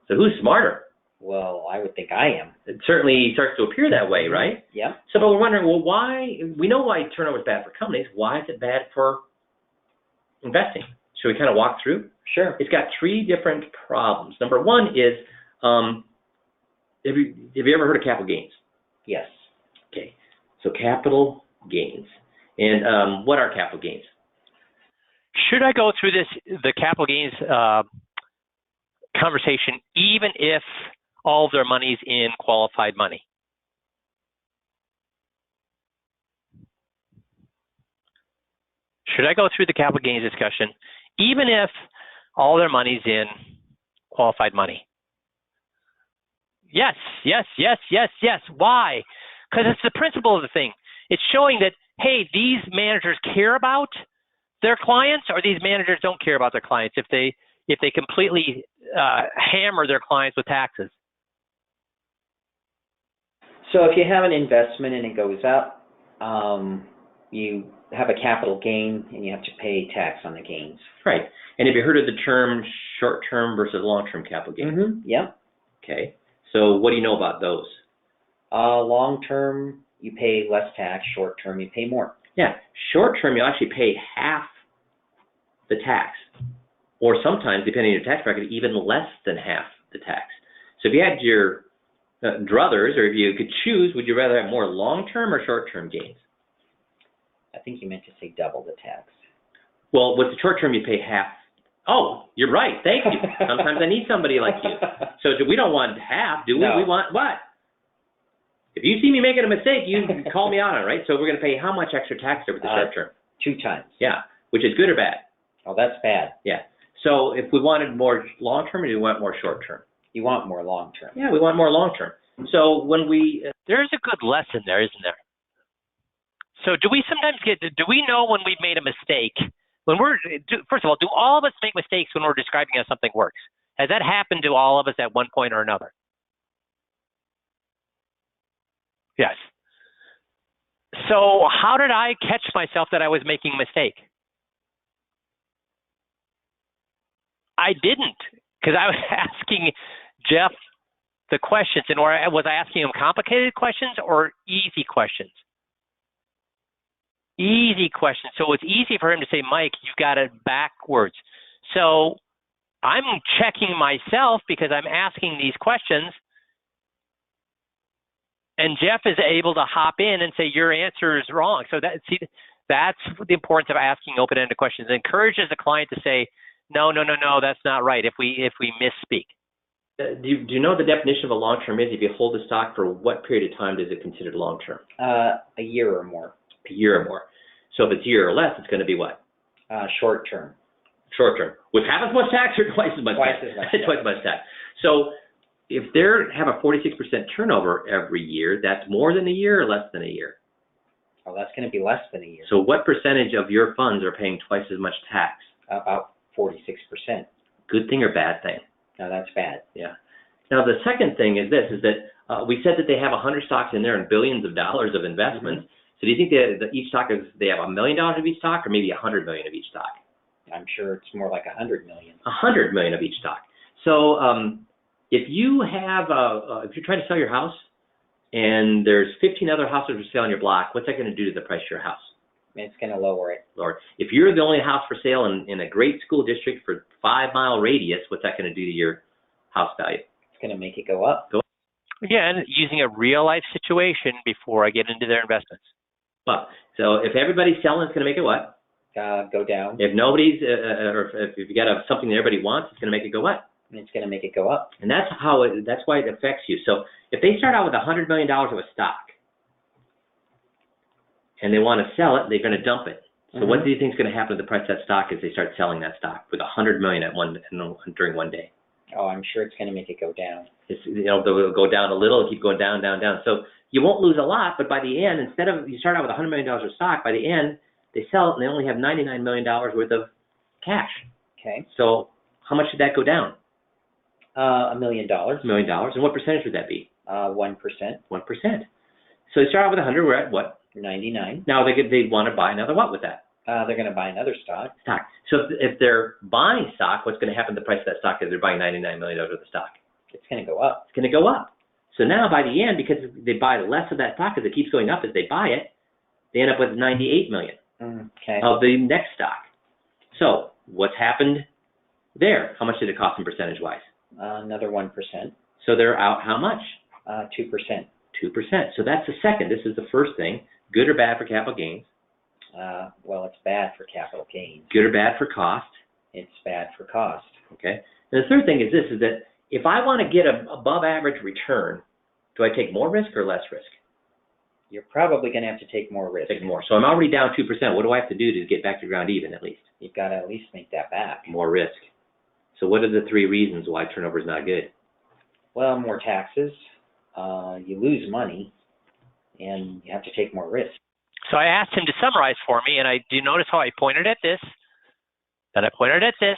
So who's smarter? Well, I would think I am. It certainly starts to appear that way, right? Yeah. So, but we're wondering, well, why? We know why turnover is bad for companies. Why is it bad for investing? Should we kind of walk through? Sure. It's got 3 different problems. Number one is, have you ever heard of capital gains? Yes. Okay. So capital gains. And what are capital gains? Should I go through the capital gains conversation, even if all of their money's in qualified money? Should I go through the capital gains discussion, even if all their money's in qualified money? Yes. Why? Because it's the principle of the thing. It's showing that, hey, these managers care about their clients, or these managers don't care about their clients if they completely hammer their clients with taxes. So if you have an investment and it goes up, you have a capital gain and you have to pay tax on the gains. Right. And have you heard of the term short-term versus long-term capital gains? Mm-hmm. Yeah. Okay. So what do you know about those? Long-term, you pay less tax. Short-term, you pay more. Yeah. Short-term, you actually pay half the tax. Or sometimes, depending on your tax bracket, even less than half the tax. So if you had your druthers, or if you could choose, would you rather have more long-term or short-term gains? I think you meant to say double the tax. Well, with the short-term, you pay half Oh, you're right. Thank you. Sometimes I need somebody like you. So we don't want half, do we? No. We want what? If you see me making a mistake, you call me out on it, right? So we're going to pay how much extra tax over the short term? 2 times. Yeah, which is good or bad? Oh, that's bad. Yeah. So if we wanted more long term, or do we want more short term? You want more long term. Yeah, we want more long term. So when we There's a good lesson there, isn't there? So do we sometimes do we know when we've made a mistake? First of all, do all of us make mistakes when we're describing how something works? Has that happened to all of us at one point or another? Yes. So how did I catch myself that I was making a mistake? I didn't, because I was asking Jeff the questions, and was I asking him complicated questions or easy questions? Easy questions. So it's easy for him to say, Mike, you got it backwards. So I'm checking myself because I'm asking these questions, and Jeff is able to hop in and say, your answer is wrong. So that's the importance of asking open-ended questions. It encourages the client to say, no, that's not right if we misspeak. do you know the definition of a long term is? If you hold a stock for what period of time is it considered long term? A year or more. A year or more. So if it's a year or less, it's going to be what? Short term. Short term. With half as much tax or twice as much tax? Twice as much tax. So if they have a 46% turnover every year, that's more than a year or less than a year? Oh, that's going to be less than a year. So what percentage of your funds are paying twice as much tax? About 46%. Good thing or bad thing? No, that's bad. Yeah. Now the second thing is this: is that we said that they have 100 stocks in there and billions of dollars of investments. Mm-hmm. So do you think that each stock they have $1 million of each stock, or maybe 100 million of each stock? I'm sure it's more like 100 million. 100 million of each stock. So if you have if you're trying to sell your house and there's 15 other houses for sale on your block, what's that going to do to the price of your house? It's going to lower it. Lower. If you're the only house for sale in a great school district for 5-mile radius, what's that going to do to your house value? It's going to make it go up. Again, using a real life situation before I get into their investments. Well, so if everybody's selling, it's going to make it what? Go down. If nobody's, or if you got something that everybody wants, it's going to make it go what? And it's going to make it go up. And that's why it affects you. So if they start out with $100 million of a stock, and they want to sell it, they're going to dump it. So what do you think is going to happen to the price of that stock as they start selling that stock with $100 million during one day? Oh, I'm sure it's going to make it go down. They'll go down a little, keep going down. So you won't lose a lot, but by the end, instead of you start out with $100 million of stock, by the end they sell it and they only have $99 million worth of cash. Okay. So how much did that go down? $1 million. $1 million. And what percentage would that be? 1%. 1%. So they start out with 100. We're at what? 99. Now they want to buy another what with that? They're going to buy another stock. So if they're buying stock, what's going to happen to the price of that stock if they're buying $99 million worth of stock? It's going to go up. It's going to go up. So now by the end, because they buy less of that stock as it keeps going up as they buy it, they end up with $98 million of the next stock. So what's happened there? How much did it cost them percentage-wise? Another 1%. So they're out how much? 2%. 2%. So that's the second. This is the first thing. Good or bad for capital gains? Well, it's bad for capital gains. Good or bad for cost? It's bad for cost. Okay. And the third thing is this, is that if I want to get an above average return, do I take more risk or less risk? You're probably going to have to take more risk. Take more. So I'm already down 2%. What do I have to do to get back to ground even at least? You've got to at least make that back. More risk. So what are the 3 reasons why turnover is not good? Well, more taxes. You lose money, and you have to take more risk. So I asked him to summarize for me, and do you notice how I pointed at this, then I pointed at this,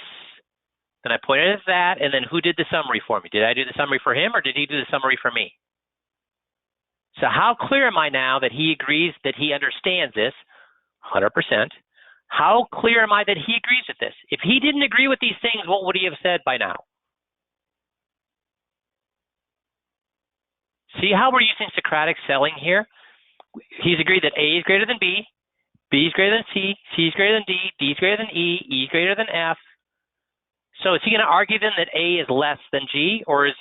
then I pointed at that, and then who did the summary for me? Did I do the summary for him, or did he do the summary for me? So how clear am I now that he agrees, that he understands this 100%? How clear am I that he agrees with this? If he didn't agree with these things, what would he have said by now? See how we're using Socratic selling here? He's agreed that A is greater than B, B is greater than C is greater than D, D is greater than E is greater than F. So is he going to argue then that A is less than G? Or if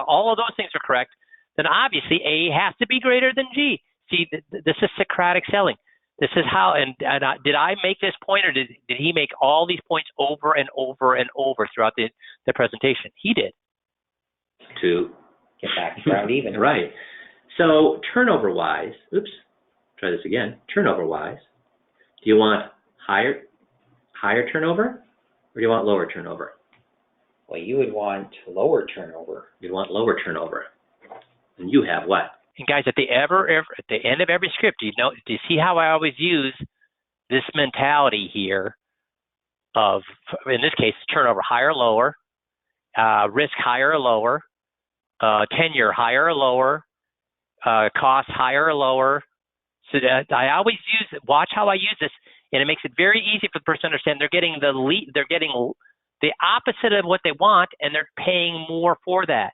all of those things are correct, then obviously A has to be greater than G. See, this is Socratic selling. This is how, did I make this point, or did he make all these points over and over and over throughout the presentation? He did. To get back to ground even. Right. So turnover-wise, try this again. Turnover-wise, do you want higher turnover, or do you want lower turnover? Well, you would want lower turnover. You want lower turnover. And you have what? And guys, at the end of every script, do you see how I always use this mentality here of, in this case, turnover higher or lower, risk higher or lower, tenure higher or lower, cost higher or lower. So that I always watch how I use this, and it makes it very easy for the person to understand they're getting the opposite of what they want, and they're paying more for that.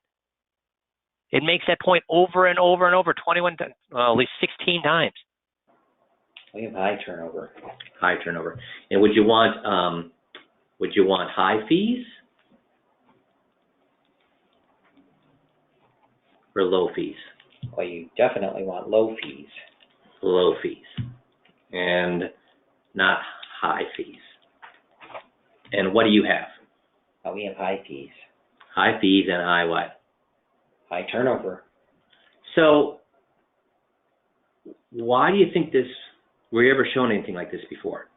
It makes that point over and over and over, at least 16 times. We have high turnover. High turnover. And would you want high fees or low fees? Well, you definitely want low fees. Low fees, and not high fees. And what do you have? Oh, we have high fees. High fees and high what? High turnover. So why do you think this, were you ever shown anything like this before?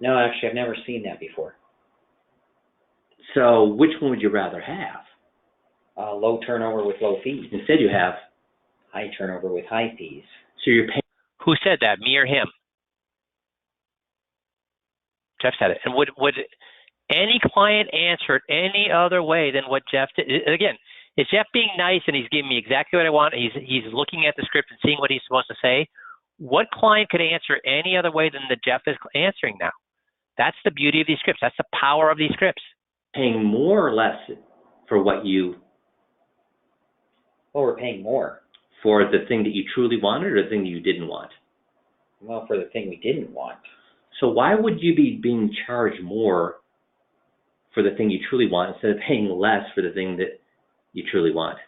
No, actually, I've never seen that before. So which one would you rather have? Low turnover with low fees. Instead you have high turnover with high fees. So you're paying. Who said that, me or him? Jeff said it. And would any client answer it any other way than what Jeff did? Again, is Jeff being nice and he's giving me exactly what I want? He's looking at the script and seeing what he's supposed to say. What client could answer any other way than that Jeff is answering now? That's the beauty of these scripts. That's the power of these scripts. Paying more or less for what you... Well, we're paying more. For the thing that you truly wanted or the thing that you didn't want? Well, for the thing we didn't want. So why would you be being charged more for the thing you truly want instead of paying less for the thing that you truly want?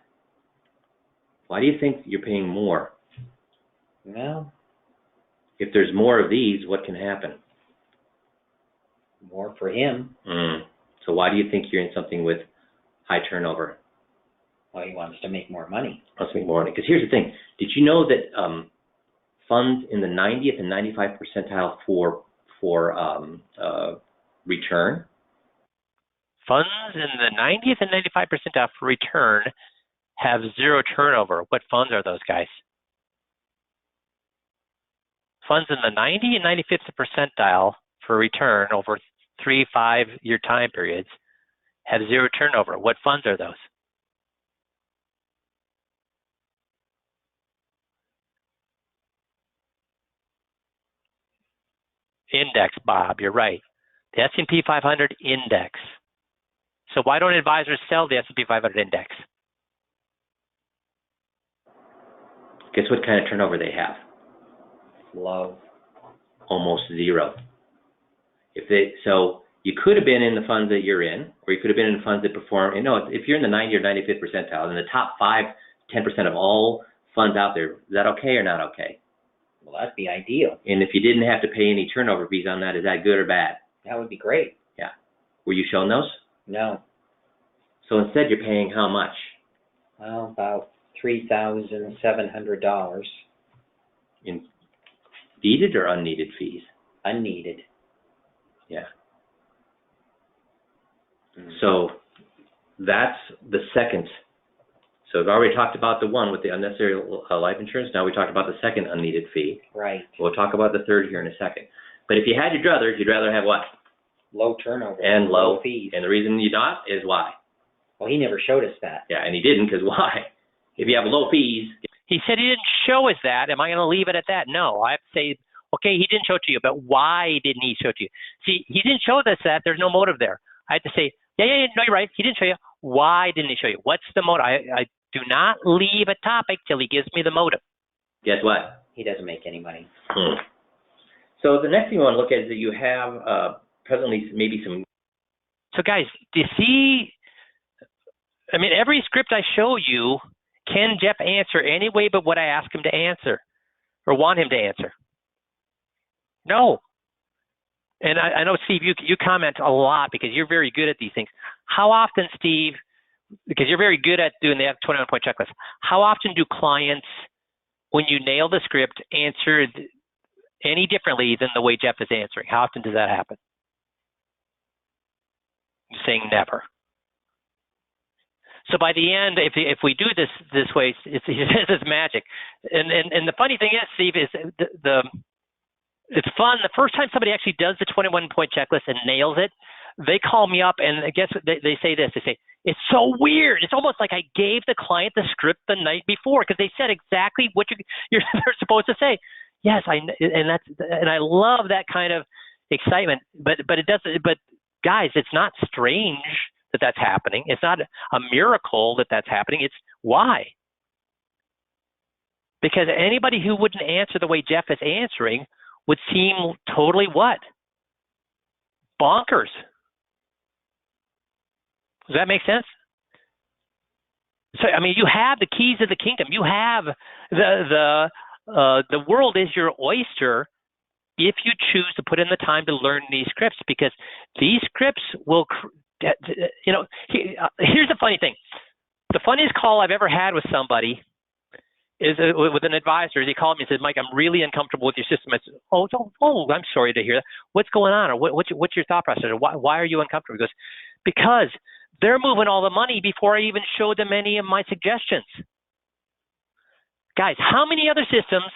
Why do you think you're paying more? Well, if there's more of these, what can happen? More for him. So why do you think you're in something with high turnover? Well, he wants to make more money. Wants to make more money. Because here's the thing. Did you know that funds in the 90th and 95th percentile for return? Funds in the 90th and 95th percentile for return have zero turnover. What funds are those, guys? Funds in the 90 and 95th percentile for return over 3-5 year time periods have zero turnover. What funds are those? Index, Bob, you're right. The S&P 500 index. So why don't advisors sell the S&P 500 index? Guess what kind of turnover they have? Low. Almost zero. So you could have been in the funds that you're in, or you could have been in funds that perform. If you're in the 90 or 95th percentile, in the top 5-10% of all funds out there, is that okay or not okay? Well, that'd be ideal. And if you didn't have to pay any turnover fees on that, is that good or bad? That would be great. Yeah. Were you shown those? No. So instead, you're paying how much? Well, about $3,700. In needed or unneeded fees? Unneeded. Yeah. So that's the second. So we've already talked about the one with the unnecessary life insurance. Now we talked about the second unneeded fee. Right. We'll talk about the third here in a second. But if you had your druthers, you'd rather have what? Low turnover. And low fees. And the reason you not is why? Well, he never showed us that. Yeah, and he didn't, because why? If you have low fees... He said he didn't show us that. Am I going to leave it at that? No. I have to say, okay, he didn't show it to you, but why didn't he show it to you? See, he didn't show us that. There's no motive there. I have to say, yeah, no, you're right. He didn't show you. Why didn't he show you? What's the motive? I do not leave a topic till he gives me the motive. Guess what? He doesn't make any money. So the next thing you want to look at is that you have presently maybe some... So guys, do you see... I mean, every script I show you, can Jeff answer any way but what I ask him to answer or want him to answer? No. And I know, Steve, you comment a lot because you're very good at these things. How often, Steve, because you're very good at doing the 21-point checklist, how often do clients, when you nail the script, answer any differently than the way Jeff is answering? How often does that happen? You're saying never. So by the end, if we do this way, it's magic. And the funny thing is, Steve, is it's fun. The first time somebody actually does the 21-point checklist and nails it, they call me up and I guess they say this. They say, it's so weird. It's almost like I gave the client the script the night before because they said exactly what they're supposed to say. Yes, and I love that kind of excitement. But it doesn't. But guys, it's not strange that that's happening. It's not a miracle that that's happening. It's why. Because anybody who wouldn't answer the way Jeff is answering would seem totally what? Bonkers. Does that make sense? So, I mean, you have the keys of the kingdom. You have the world is your oyster if you choose to put in the time to learn these scripts, because these scripts will, here's the funny thing. The funniest call I've ever had with somebody is with an advisor. He called me and said, Mike, I'm really uncomfortable with your system. I said, I'm sorry to hear that. What's going on? Or what's your thought process? Or why are you uncomfortable? He goes, because they're moving all the money before I even showed them any of my suggestions. Guys, how many other systems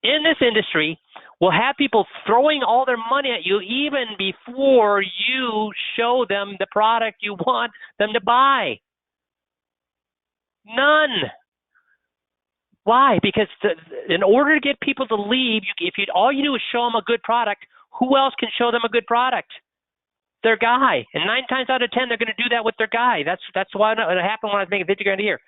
in this industry will have people throwing all their money at you even before you show them the product you want them to buy? None. Why? Because in order to get people to leave, all you do is show them a good product, who else can show them a good product? Their guy. And 9 times out of 10, they're going to do that with their guy. That's why it happened when I was making $50,000 a year.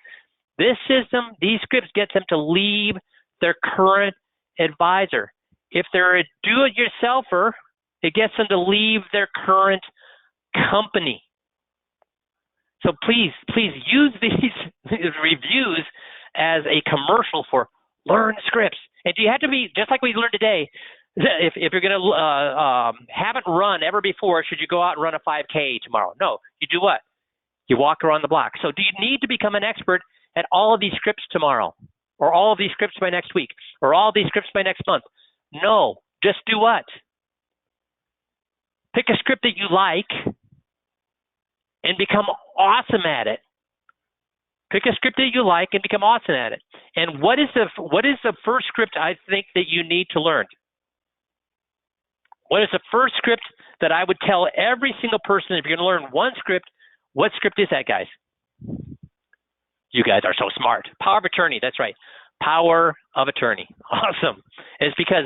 This system, these scripts get them to leave their current advisor. If they're a do-it-yourselfer, it gets them to leave their current company. So please use these reviews as a commercial for learn scripts. And you have to be, just like we learned today, if you're going to haven't run ever before, should you go out and run a 5K tomorrow? No. You do what? You walk around the block. So do you need to become an expert at all of these scripts tomorrow, or all of these scripts by next week, or all of these scripts by next month? No. Just do what? Pick a script that you like and become awesome at it. Pick a script that you like and become awesome at it. And what is the first script I think that you need to learn? What is the first script that I would tell every single person, if you're going to learn one script, what script is that, guys? You guys are so smart. Power of attorney, that's right. Power of attorney. Awesome. And it's because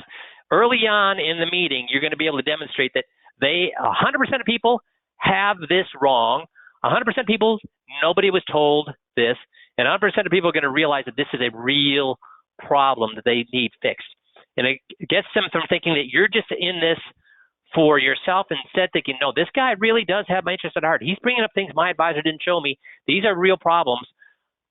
early on in the meeting, you're going to be able to demonstrate that 100% of people have this wrong. 100% of people, nobody was told this. And 100% of people are going to realize that this is a real problem that they need fixed. And it gets them from thinking that you're just in this for yourself, instead thinking, no, this guy really does have my interest at heart. He's bringing up things my advisor didn't show me. These are real problems.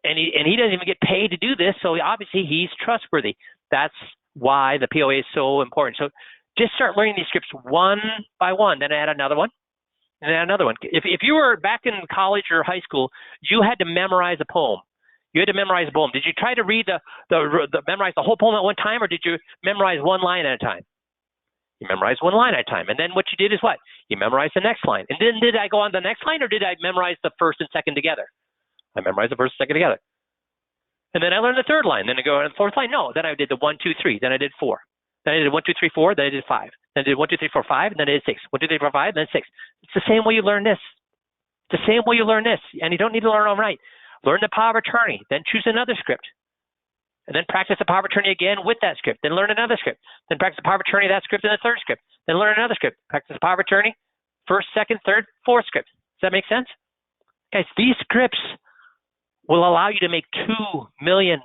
And he doesn't even get paid to do this, so obviously he's trustworthy. That's why the POA is so important. So just start learning these scripts one by one, then add another one, and then another one. If you were back in college or high school, you had to memorize a poem. You had to memorize a poem. Did you try to read memorize the whole poem at one time, or did you memorize one line at a time? You memorized one line at a time. And then what you did is what? You memorized the next line. And then did I go on to the next line, or did I memorize the first and second together? I memorized the first and second together. And then I learned the third line. Then I go on the fourth line. No, then I did the 1, 2, 3. Then I did 4. Then I did 1, 2, 3, 4. Then I did 5. Then I did 1, 2, 3, 4, 5. And then I did 6. 1, 2, 3, 4, 5. Then 6. It's the same way you learn this. It's the same way you learn this. And you don't need to learn all right. Learn the power of attorney. Then choose another script. And then practice the power of attorney again with that script. Then learn another script. Then practice the power of attorney, that script, and the third script. Then learn another script. Practice the power of attorney, first, second, third, fourth script. Does that make sense? Guys, these scripts will allow you to make $2 million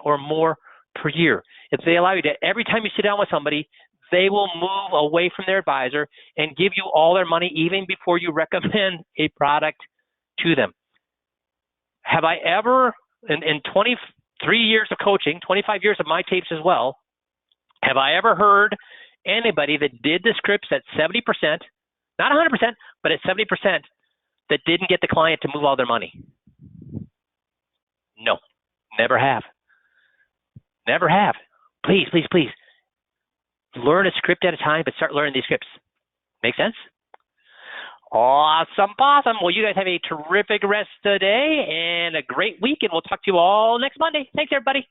or more per year. If they allow you to, every time you sit down with somebody, they will move away from their advisor and give you all their money even before you recommend a product to them. Have I ever, in 23 years of coaching, 25 years of my tapes as well, have I ever heard anybody that did the scripts at 70%, not 100%, but at 70%, that didn't get the client to move all their money? No, never have. Never have. Please, please, please. Learn a script at a time, but start learning these scripts. Make sense? Awesome, awesome. Well, you guys have a terrific rest of the day and a great week, and we'll talk to you all next Monday. Thanks, everybody.